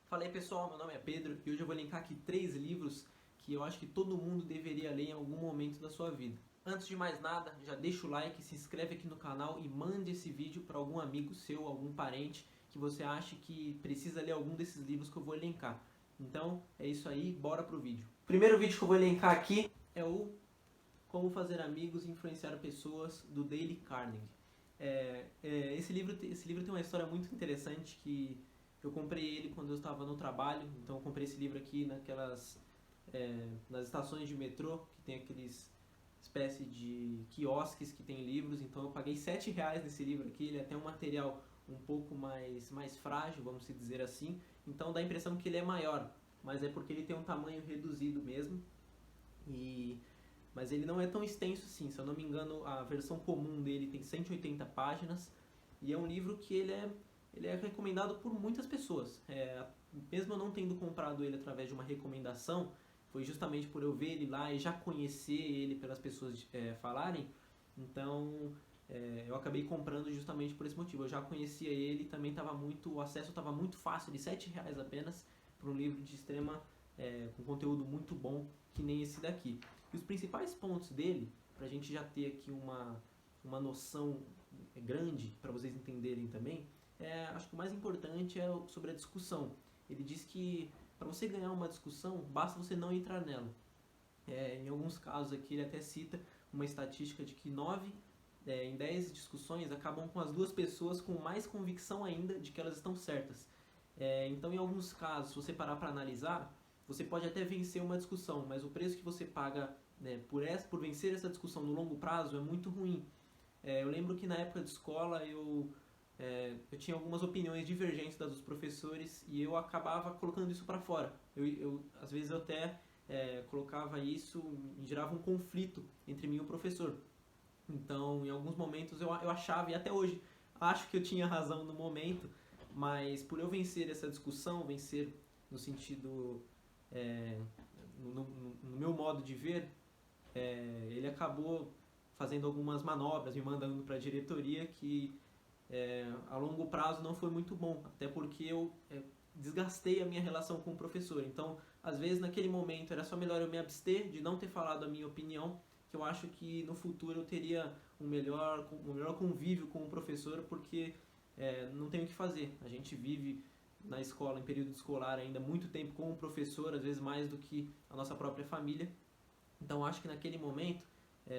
Fala aí pessoal, meu nome é Pedro e hoje eu vou elencar aqui 3 livros que eu acho que todo mundo deveria ler em algum momento da sua vida. Antes de mais nada, já deixa o like, se inscreve aqui no canal e mande esse vídeo para algum amigo seu, algum parente que você acha que precisa ler algum desses livros que eu vou elencar. Então é isso aí, bora pro vídeo. O primeiro vídeo que eu vou elencar aqui é o Como Fazer Amigos e Influenciar Pessoas, do Dale Carnegie. Esse livro tem uma história muito interessante que eu comprei ele quando eu estava no trabalho. Então eu comprei esse livro aqui nas estações de metrô, que tem aqueles espécie de quiosques que tem livros. Então eu paguei R$ 7 nesse livro aqui. Ele é até um material um pouco mais frágil, vamos dizer assim. Então dá a impressão que ele é maior, mas é porque ele tem um tamanho reduzido mesmo. Mas ele não é tão extenso assim. Se eu não me engano, a versão comum dele tem 180 páginas. E é um livro que ele é recomendado por muitas pessoas. Mesmo eu não tendo comprado ele através de uma recomendação, foi justamente por eu ver ele lá e já conhecer ele pelas pessoas falarem. Então eu acabei comprando justamente por esse motivo. Eu já conhecia ele, também o acesso estava muito fácil, de R$ 7 apenas, para um livro de com conteúdo muito bom, que nem esse daqui. E os principais pontos dele, para a gente já ter aqui uma noção grande, para vocês entenderem também, acho que o mais importante é sobre a discussão. Ele diz que para você ganhar uma discussão, basta você não entrar nela. Em alguns casos aqui ele até cita uma estatística de que 9 em 10 discussões acabam com as duas pessoas com mais convicção ainda de que elas estão certas. Então em alguns casos, se você parar para analisar, você pode até vencer uma discussão, mas o preço que você paga por vencer essa discussão no longo prazo é muito ruim. Eu lembro que na época de escola eu tinha algumas opiniões divergentes das dos professores e eu acabava colocando isso para fora. Às vezes eu até colocava isso e gerava um conflito entre mim e o professor. Então, em alguns momentos eu achava, e até hoje acho que eu tinha razão no momento, mas por eu vencer essa discussão, vencer no sentido, no meu modo de ver, ele acabou fazendo algumas manobras, me mandando para a diretoria que a longo prazo não foi muito bom, até porque eu desgastei a minha relação com o professor. Então, às vezes naquele momento era só melhor eu me abster de não ter falado a minha opinião, que eu acho que no futuro eu teria um melhor convívio com o professor, porque não tem o que fazer. A gente vive na escola, em período escolar, ainda muito tempo com o professor, às vezes mais do que a nossa própria família. Então acho que naquele momento,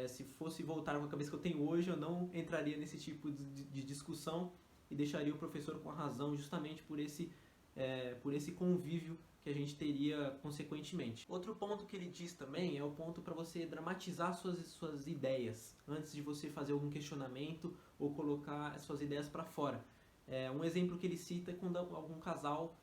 se fosse voltar com a cabeça que eu tenho hoje, eu não entraria nesse tipo de discussão e deixaria o professor com a razão, justamente por esse convívio que a gente teria consequentemente. Outro ponto que ele diz também é o ponto para você dramatizar suas ideias antes de você fazer algum questionamento ou colocar as suas ideias para fora. Um exemplo que ele cita é quando algum casal,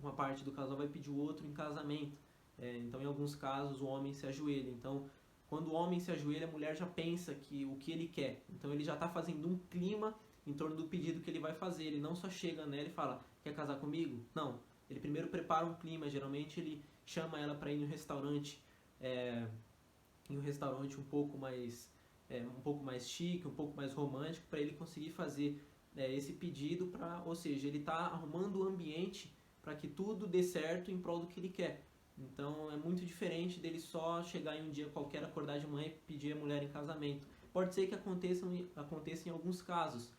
uma parte do casal vai pedir o outro em casamento. Então, em alguns casos, o homem se ajoelha. Então, quando o homem se ajoelha, a mulher já pensa o que ele quer. Então, ele já está fazendo um clima em torno do pedido que ele vai fazer. Ele não só chega nela e fala, quer casar comigo? Não. Ele primeiro prepara um clima. Geralmente, ele chama ela para ir em um restaurante, um pouco mais chique, um pouco mais romântico, para ele conseguir fazer esse pedido. Ou seja, ele está arrumando o ambiente para que tudo dê certo em prol do que ele quer. Então é muito diferente dele só chegar em um dia qualquer, acordar de manhã e pedir a mulher em casamento. Pode ser que aconteça em alguns casos,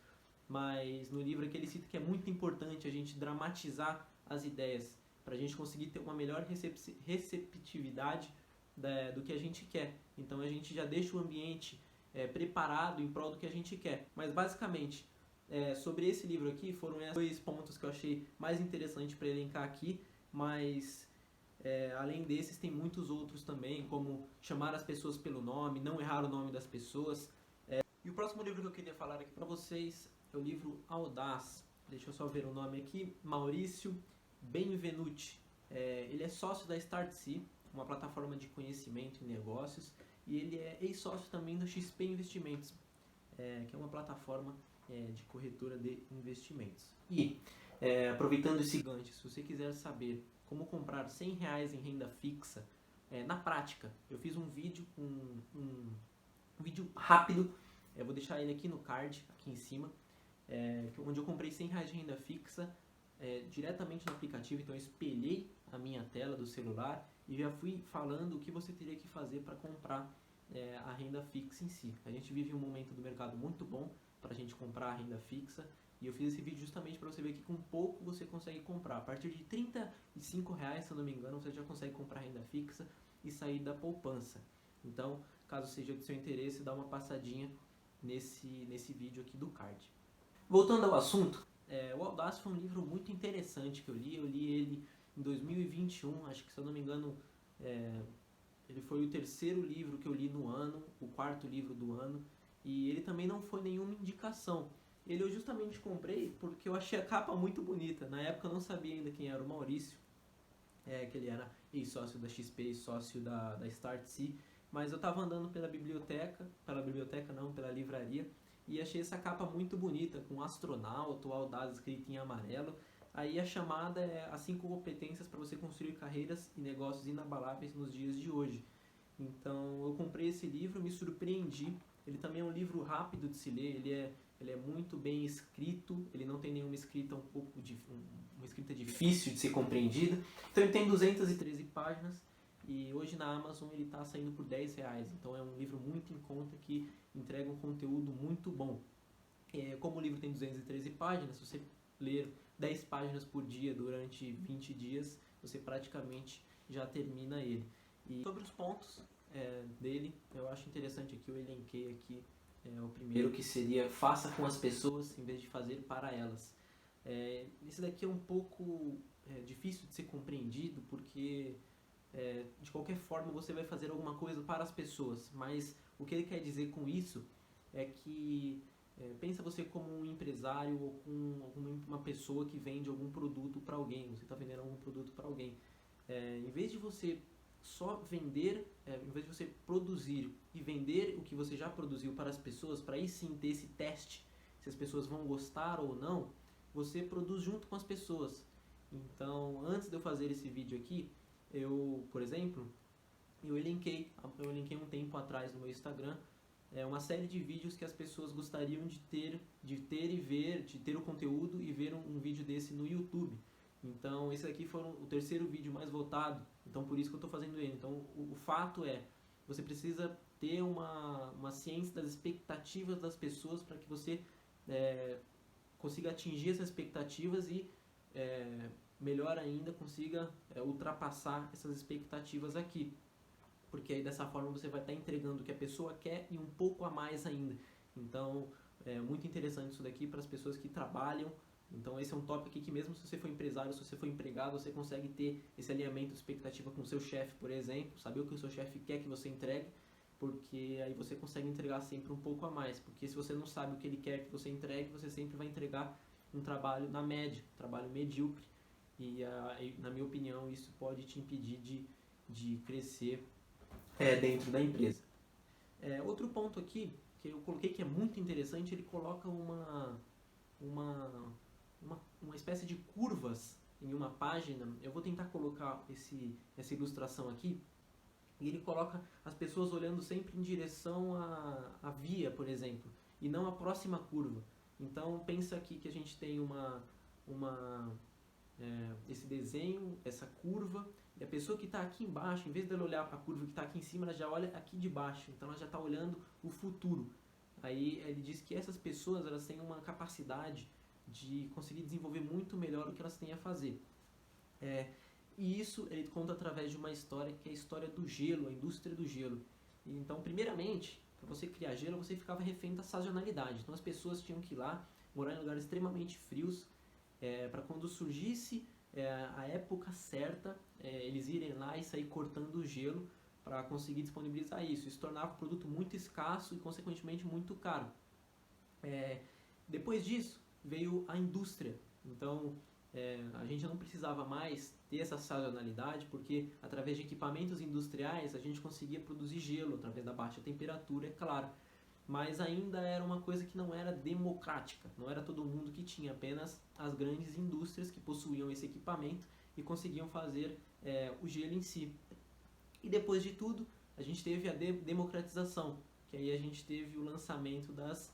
mas no livro aqui ele cita que é muito importante a gente dramatizar as ideias, para a gente conseguir ter uma melhor receptividade do que a gente quer. Então a gente já deixa o ambiente preparado em prol do que a gente quer. Mas basicamente, sobre esse livro aqui, foram esses 2 pontos que eu achei mais interessante para elencar aqui, mas além desses, tem muitos outros também, como chamar as pessoas pelo nome, não errar o nome das pessoas. E o próximo livro que eu queria falar aqui para vocês é o livro Audaz. Deixa eu só ver o nome aqui. Maurício Benvenuti. Ele é sócio da Startse, uma plataforma de conhecimento em negócios, e ele é ex-sócio também da XP Investimentos, que é uma plataforma de corretora de investimentos. E, aproveitando esse gancho, se você quiser saber como comprar R$ 100 em renda fixa, na prática, eu fiz um vídeo, um vídeo rápido, vou deixar ele aqui no card, aqui em cima, onde eu comprei R$ 100 de renda fixa diretamente no aplicativo, então eu espelhei a minha tela do celular e já fui falando o que você teria que fazer para comprar a renda fixa em si. A gente vive um momento do mercado muito bom para a gente comprar a renda fixa, e eu fiz esse vídeo justamente para você ver que com pouco você consegue comprar. A partir de R$ 35, se eu não me engano, você já consegue comprar renda fixa e sair da poupança. Então, caso seja de seu interesse, dá uma passadinha nesse vídeo aqui do card. Voltando ao assunto, o Audaz foi um livro muito interessante que eu li ele em 2021, acho que, se eu não me engano, ele foi o terceiro livro que eu li no ano, o quarto livro do ano, e ele também não foi nenhuma indicação. Ele eu justamente comprei porque eu achei a capa muito bonita. Na época eu não sabia ainda quem era o Maurício, que ele era ex-sócio da XP, ex-sócio da Startse, mas eu estava andando pela livraria, e achei essa capa muito bonita, com astronauta, o Audaz escrito em amarelo. Aí a chamada é as 5 competências para você construir carreiras e negócios inabaláveis nos dias de hoje. Então eu comprei esse livro, me surpreendi. Ele também é um livro rápido de se ler, ele é muito bem escrito, ele não tem nenhuma escrita uma escrita difícil de ser compreendida. Então ele tem 213 páginas e hoje na Amazon ele está saindo por R$10. Então é um livro muito em conta que entrega um conteúdo muito bom. Como o livro tem 213 páginas, se você ler 10 páginas por dia durante 20 dias, você praticamente já termina ele. E sobre os pontos dele, eu acho interessante aqui, eu elenquei aqui o primeiro, que seria: faça com as pessoas em vez de fazer para elas. Esse daqui é um pouco difícil de ser compreendido, porque de qualquer forma você vai fazer alguma coisa para as pessoas, mas o que ele quer dizer com isso é que pensa você como um empresário ou com uma pessoa que vende algum produto para alguém, você está vendendo algum produto para alguém. Em vez de você só vender, em vez de você produzir e vender o que você já produziu para as pessoas, para aí sim ter esse teste, se as pessoas vão gostar ou não, você produz junto com as pessoas. Então, antes de eu fazer esse vídeo aqui, por exemplo, eu elenquei um tempo atrás no meu Instagram uma série de vídeos que as pessoas gostariam de ter e ver, de ter o conteúdo e ver um vídeo desse no YouTube. Então esse aqui foi o terceiro vídeo mais votado, então por isso que eu estou fazendo ele. Então o fato é, você precisa ter uma ciência das expectativas das pessoas para que você consiga atingir essas expectativas e, melhor ainda, consiga ultrapassar essas expectativas aqui. Porque aí dessa forma você vai estar entregando o que a pessoa quer e um pouco a mais ainda. Então é muito interessante isso daqui para as pessoas que trabalham. Então esse é um tópico aqui que, mesmo se você for empresário, se você for empregado, você consegue ter esse alinhamento de expectativa com o seu chefe, por exemplo, saber o que o seu chefe quer que você entregue, porque aí você consegue entregar sempre um pouco a mais. Porque se você não sabe o que ele quer que você entregue, você sempre vai entregar um trabalho na média, um trabalho medíocre, e na minha opinião isso pode te impedir de crescer dentro da empresa. Outro ponto aqui que eu coloquei que é muito interessante, ele coloca uma espécie de curvas em uma página. Eu vou tentar colocar essa ilustração aqui, e ele coloca as pessoas olhando sempre em direção à via, por exemplo, e não à próxima curva. Então pensa aqui que a gente tem esse desenho, essa curva, e a pessoa que está aqui embaixo, em vez dela olhar a curva que está aqui em cima, ela já olha aqui de baixo, então ela já está olhando o futuro. Aí ele diz que essas pessoas, elas têm uma capacidade de conseguir desenvolver muito melhor o que elas têm a fazer. E isso ele conta através de uma história, que é a história do gelo, a indústria do gelo. Então, primeiramente, para você criar gelo, você ficava refém da sazonalidade. Então as pessoas tinham que ir lá, morar em lugares extremamente frios, para quando surgisse a época certa, eles irem lá e sair cortando o gelo para conseguir disponibilizar isso. Isso tornava o produto muito escasso e, consequentemente, muito caro. Depois disso, veio a indústria. Então, a gente não precisava mais ter essa sazonalidade, porque através de equipamentos industriais a gente conseguia produzir gelo através da baixa temperatura, é claro. Mas ainda era uma coisa que não era democrática, não era todo mundo que tinha, apenas as grandes indústrias que possuíam esse equipamento e conseguiam fazer o gelo em si. E depois de tudo, a gente teve a democratização, que aí a gente teve o lançamento das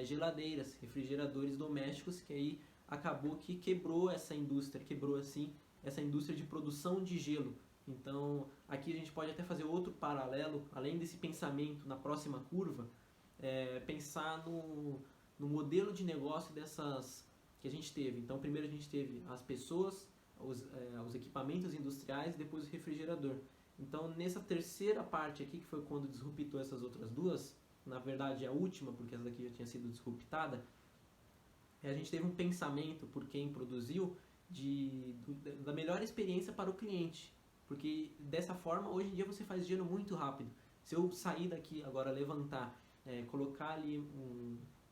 geladeiras, refrigeradores domésticos, que aí acabou que quebrou essa indústria, quebrou assim essa indústria de produção de gelo. Então aqui a gente pode até fazer outro paralelo, além desse pensamento na próxima curva, pensar no modelo de negócio dessas que a gente teve. Então primeiro a gente teve as pessoas, os equipamentos industriais e depois o refrigerador. Então nessa terceira parte aqui, que foi quando disruptou essas outras duas, na verdade a última, porque essa daqui já tinha sido disruptada, a gente teve um pensamento por quem produziu da melhor experiência para o cliente, porque dessa forma hoje em dia você faz gelo muito rápido. Se eu sair daqui agora, levantar, colocar ali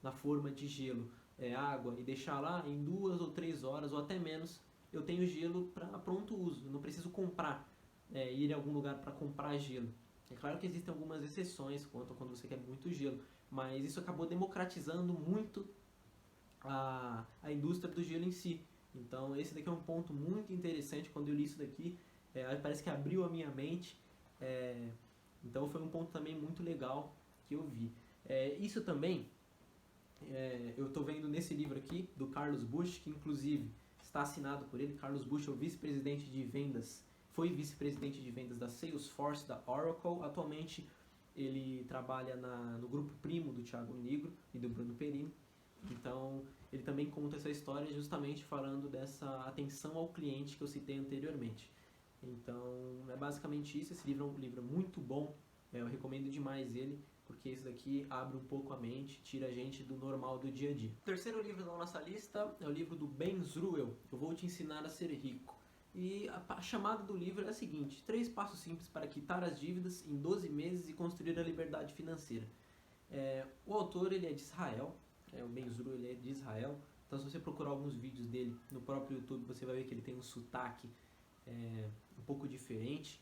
na forma de gelo água e deixar lá, em 2 ou 3 horas ou até menos eu tenho gelo para pronto uso. Eu não preciso comprar, ir em algum lugar para comprar gelo. É claro que existem algumas exceções quando você quer muito gelo, mas isso acabou democratizando muito a indústria do gelo em si. Então esse daqui é um ponto muito interessante. Quando eu li isso daqui, parece que abriu a minha mente. Então foi um ponto também muito legal que eu vi. Isso também eu estou vendo nesse livro aqui do Carlos Busch, que inclusive está assinado por ele. Carlos Busch é o vice-presidente de vendas, foi vice-presidente de vendas da Salesforce, da Oracle. Atualmente ele trabalha no grupo primo do Thiago Nigro e do Bruno Perini. Então ele também conta essa história justamente falando dessa atenção ao cliente que eu citei anteriormente. Então é basicamente isso. Esse livro é um livro muito bom, eu recomendo demais ele, porque esse daqui abre um pouco a mente, tira a gente do normal do dia a dia. O terceiro livro da nossa lista é o livro do Ben Zruel, Eu Vou Te Ensinar a Ser Rico. E a chamada do livro é a seguinte: 3 passos simples para quitar as dívidas em 12 meses e construir a liberdade financeira. O autor ele é de Israel, o Ben Zruel ele é de Israel. Então se você procurar alguns vídeos dele no próprio YouTube, você vai ver que ele tem um sotaque um pouco diferente,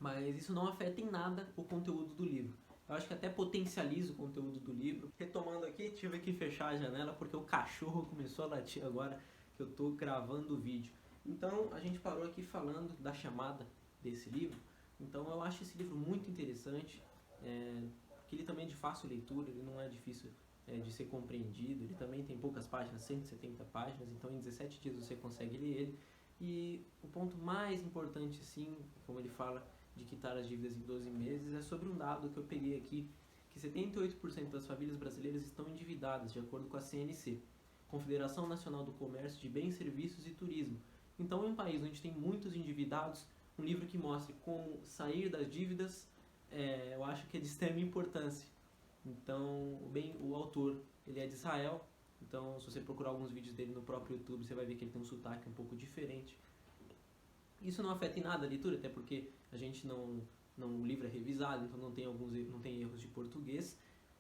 mas isso não afeta em nada o conteúdo do livro. Eu acho que até potencializa o conteúdo do livro. Retomando aqui, tive que fechar a janela porque o cachorro começou a latir agora que eu estou gravando o vídeo. Então a gente parou aqui falando da chamada desse livro. Então eu acho esse livro muito interessante, porque ele também é de fácil leitura, ele não é difícil de ser compreendido. Ele também tem poucas páginas, 170 páginas, então em 17 dias você consegue ler ele. E o ponto mais importante, assim, como ele fala de quitar as dívidas em 12 meses, é sobre um dado que eu peguei aqui, que 78% das famílias brasileiras estão endividadas, de acordo com a CNC, Confederação Nacional do Comércio de Bens, Serviços e Turismo. Então, em um país onde tem muitos endividados, um livro que mostre como sair das dívidas, eu acho que é de extrema importância. Então, o autor, ele é de Israel. Então, se você procurar alguns vídeos dele no próprio YouTube, você vai ver que ele tem um sotaque um pouco diferente. Isso não afeta em nada a leitura, até porque a gente o livro é revisado, então não tem erros de português.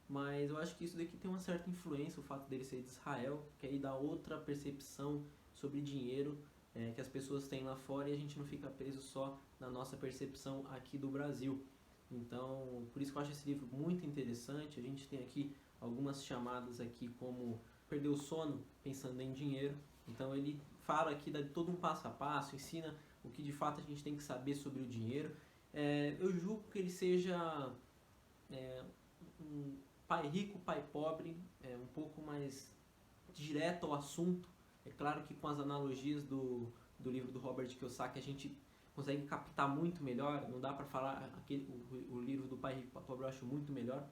Mas eu acho que isso daqui tem uma certa influência, o fato dele ser de Israel, que aí dá outra percepção sobre dinheiro que as pessoas têm lá fora, e a gente não fica preso só na nossa percepção aqui do Brasil. Então, por isso que eu acho esse livro muito interessante. A gente tem aqui algumas chamadas aqui como perder o sono pensando em dinheiro. Então ele fala aqui, dá todo um passo a passo, ensina o que de fato a gente tem que saber sobre o dinheiro. Eu julgo que ele seja um pai rico, pai pobre, um pouco mais direto ao assunto. É claro que com as analogias do livro do Robert Kiyosaki a gente consegue captar muito melhor. Não dá para falar o livro do pai rico, pai pobre eu acho muito melhor,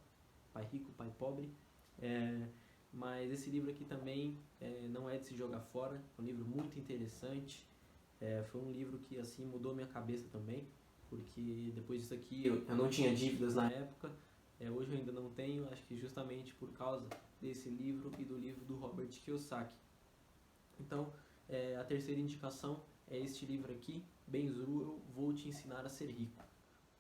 pai rico, pai pobre. Mas esse livro aqui também não é de se jogar fora, é um livro muito interessante. Foi um livro que assim mudou minha cabeça também, porque depois disso aqui eu não tinha dívidas na época, hoje eu ainda não tenho, acho que justamente por causa desse livro e do livro do Robert Kiyosaki. Então a terceira indicação é este livro aqui, Ben Zruel, Vou Te Ensinar a Ser Rico.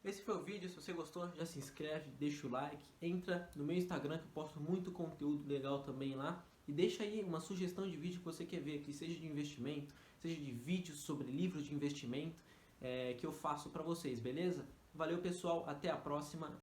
Esse foi o vídeo. Se você gostou, já se inscreve, deixa o like, entra no meu Instagram que eu posto muito conteúdo legal também lá, e deixa aí uma sugestão de vídeo que você quer ver aqui, seja de investimento, seja de vídeos sobre livros de investimento, que eu faço para vocês, beleza? Valeu pessoal, até a próxima.